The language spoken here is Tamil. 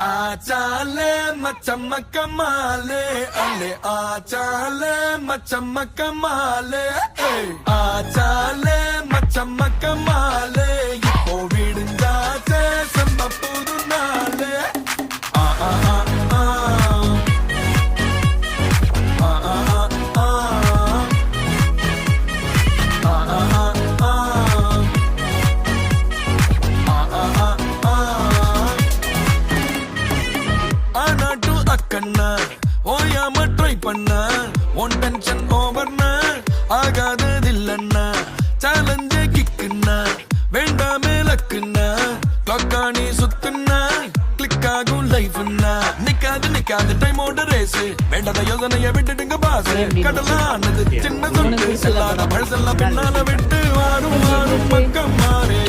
ஆச்சாலே மச்சம்ம கமாலே அல்லே ஆச்சாலே மச்சம்ம கமாலே ஆச்சாலே மச்சம்ம கமாலே இப்போ விடுஞ்சாச்சே செம்ம புது நாளே ஆ ஆ ஆ ஆ ஆ ஆ ஆ ஓயாம ட்ரை பண்ண ஒன் டென்ஷன் ஓவர்னா ஆகாததில்லன்னா சேலஞ்ச கிக்குன்னா வேண்டாமே லக்குன்னா கிளாக்கானி சுத்துன்னா கிளிக் ஆகும் லைஃப்னா நிக்காது டைமோட ரேஸ் வேண்டாத யோசனைய விட்டுடுங்க பாஸ் கடலானது சின்ன சொட்டு செல்லாத பழசெல்லாம் பின்னால விட்டு வாரும் பக்கம் மாறே